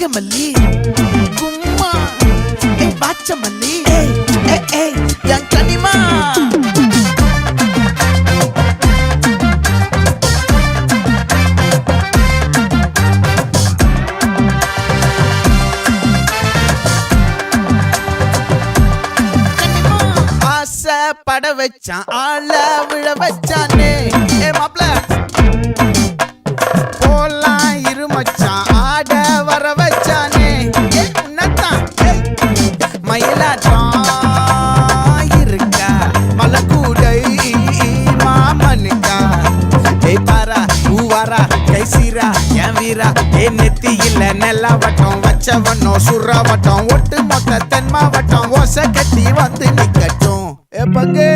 கனகமல்லி கும்மா பாச்சமல்லி என் கனிமா பட வச்சான் ஆள விழ வச்சானே மாப்ள போலாம் இருமச்சான் ஆட வர வச்சானே உன்னத்தான் மயிலாட்டம் இருக்கா மலக்கூடை மாமனுக்கா பாரா பூவாரா கைசீரா என் வீரா நெத்தி இல்ல நெல்லா வட்டம் வச்சவனும் சுறா வட்டம் ஒட்டு மொத்த தென் மாவட்டம் ஓசை கட்டி வந்து நிக்கட்டும் பங்கே